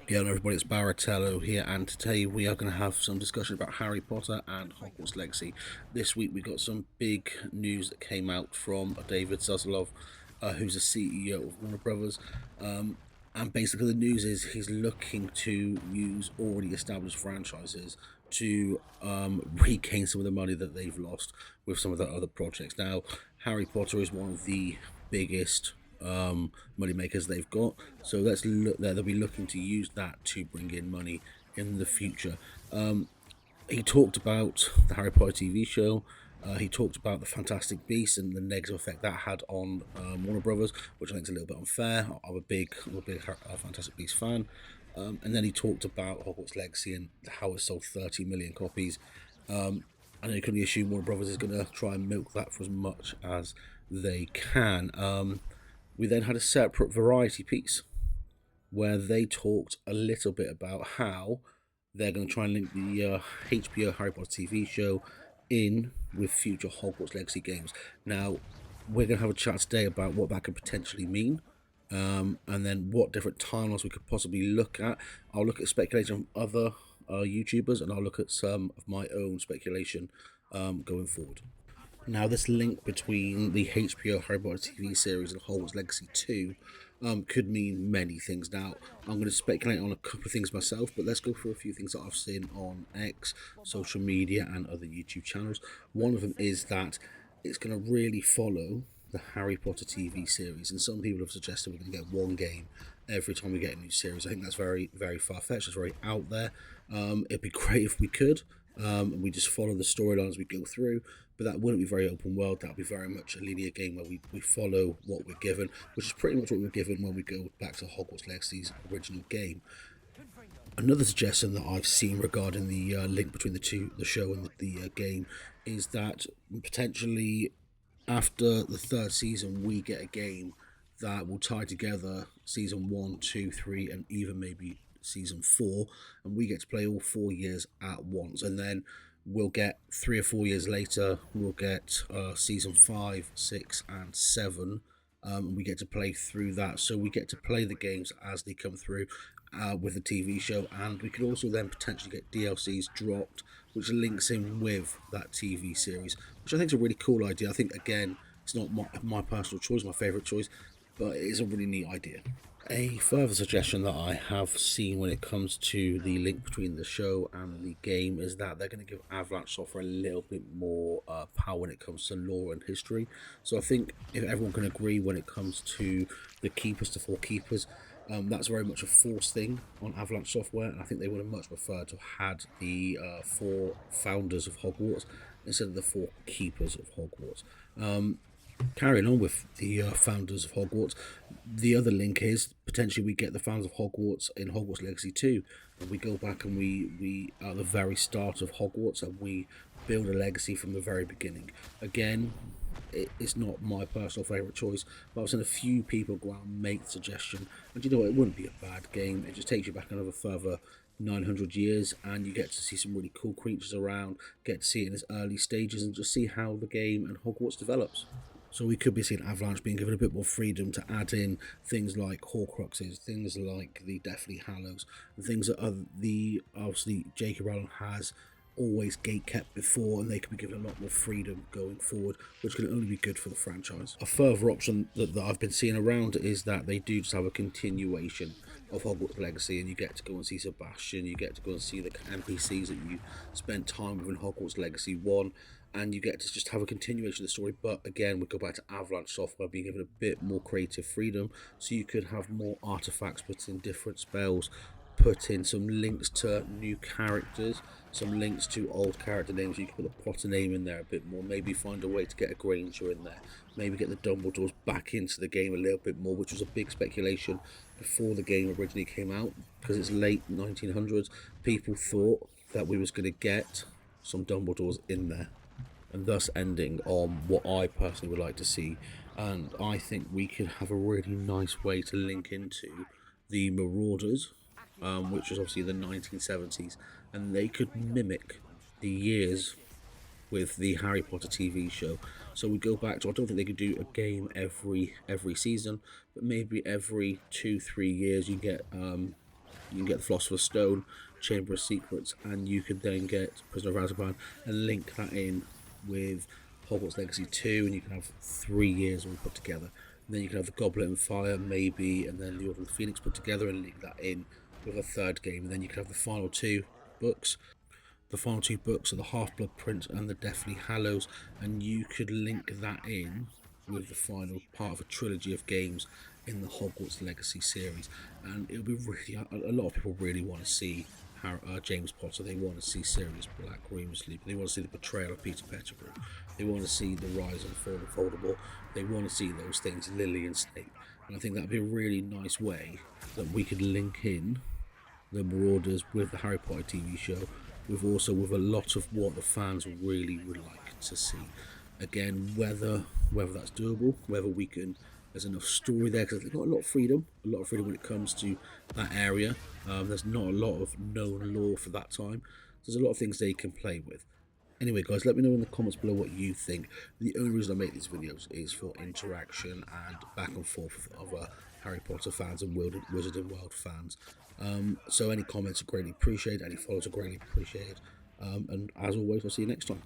Yeah, hello everybody, it's Baratello here, and today we are going to have some discussion about Harry Potter and Hogwarts Legacy. This week we got some big news that came out from David Zaslav, who's the CEO of Warner Brothers. And basically, the news is he's looking to use already established franchises to regain some of the money that they've lost with some of the other projects. Now, Harry Potter is one of the biggest money makers they've got. So let's look there. They'll be looking to use that to bring in money in the future. He talked about the Harry Potter TV show. He talked about the Fantastic Beasts and the negative effect that had on Warner Brothers, which I think is a little bit unfair. I'm a big Fantastic Beasts fan. And then he talked about Hogwarts Legacy and how it sold 30 million copies. I know you can assume Warner Brothers is going to try and milk that for as much as they can. We then had a separate variety piece where they talked a little bit about how they're going to try and link the HBO Harry Potter TV show in with future Hogwarts Legacy games. Now, we're going to have a chat today about what that could potentially mean, and then what different timelines we could possibly look at. I'll look at speculation from other YouTubers, and I'll look at some of my own speculation going forward. Now, this link between the HBO Harry Potter TV series and Hogwarts Legacy 2 could mean many things. Now, I'm going to speculate on a couple of things myself, but let's go through a few things that I've seen on X, social media, and other YouTube channels. One of them is that it's going to really follow the Harry Potter TV series, and some people have suggested we're going to get one game every time we get a new series. I think that's very, very far fetched. It's very out there. It'd be great if we could. We just follow the storyline as we go through, but that wouldn't be very open world. That would be very much a linear game where we follow what we're given, which is pretty much what we were given when we go back to Hogwarts Legacy's original game. Another suggestion that I've seen regarding the link between the show and the game, is that potentially after the third season we get a game that will tie together season 1, 2, 3, and even maybe season 4, and we get to play all 4 years at once, and then we'll get 3 or 4 years later we'll get season 5, 6, and 7. And we get to play through that, so we get to play the games as they come through with the TV show, and we could also then potentially get DLCs dropped, which links in with that TV series, which I think is a really cool idea. I think, again, it's not my personal choice, my favourite choice, but it is a really neat idea. A further suggestion that I have seen when it comes to the link between the show and the game is that they're going to give Avalanche Software a little bit more power when it comes to lore and history. So I think if everyone can agree when it comes to the Keepers to Four Keepers, that's very much a force thing on Avalanche Software, and I think they would have much preferred to have had the four founders of Hogwarts instead of the four keepers of Hogwarts. Carrying on with the founders of Hogwarts, the other link is potentially we get the founders of Hogwarts in Hogwarts Legacy 2, and we go back and we are at the very start of Hogwarts and we build a legacy from the very beginning. Again, it's not my personal favourite choice, but I've seen a few people go out and make the suggestion, and you know what, it wouldn't be a bad game. It just takes you back another further 900 years, and you get to see some really cool creatures around, get to see it in its early stages, and just see how the game and Hogwarts develops. So we could be seeing Avalanche being given a bit more freedom to add in things like Horcruxes, things like the Deathly Hallows, and things that obviously J.K. Rowling has always gate kept before, and they could be given a lot more freedom going forward, which can only be good for the franchise. A further option that I've been seeing around is that they do just have a continuation of Hogwarts Legacy, and you get to go and see Sebastian, you get to go and see the NPCs that you spent time with in Hogwarts Legacy 1, and you get to just have a continuation of the story. But again, we go back to Avalanche Software being given a bit more creative freedom, so you could have more artifacts, put in different spells, put in some links to new characters, some links to old character names. You can put a Potter name in there a bit more, maybe find a way to get a Granger in there, maybe get the Dumbledores back into the game a little bit more, which was a big speculation before the game originally came out, because it's late 1900s. People thought that we was going to get some Dumbledores in there, and thus ending on what I personally would like to see. And I think we could have a really nice way to link into the Marauders, which was obviously the 1970s, and they could mimic the years with the Harry Potter TV show. So we go back to, I don't think they could do a game every season, but maybe every 2-3 years You can get the Philosopher's Stone, Chamber of Secrets, and you can then get Prisoner of Azkaban and link that in with Hogwarts Legacy 2, and you can have 3 years all put together. And then you can have the Goblet and Fire, maybe, and then the Order of the Phoenix put together and link that in with a third game. And then you can have the final two books. The final two books are the Half-Blood Prince and the Deathly Hallows, and you could link that in with the final part of a trilogy of games in the Hogwarts Legacy series. And it'll be really, a lot of people really want to see James Potter. They want to see Sirius Black, Remus Lupin. They want to see the betrayal of Peter Pettigrew. They want to see the rise and fall of Voldemort. They want to see those things, Lily and Snape. And I think that'd be a really nice way that we could link in the Marauders with the Harry Potter TV show, with a lot of what the fans really would like to see. Again, whether that's doable, whether we can, there's enough story there, because they've got a lot of freedom when it comes to that area. There's not a lot of known lore for that time. There's a lot of things they can play with. Anyway, guys, let me know in the comments below what you think. The only reason I make these videos is for interaction and back and forth with other Harry Potter fans and Wizard and World fans. So any comments are greatly appreciated, any follows are greatly appreciated. And as always, I'll see you next time.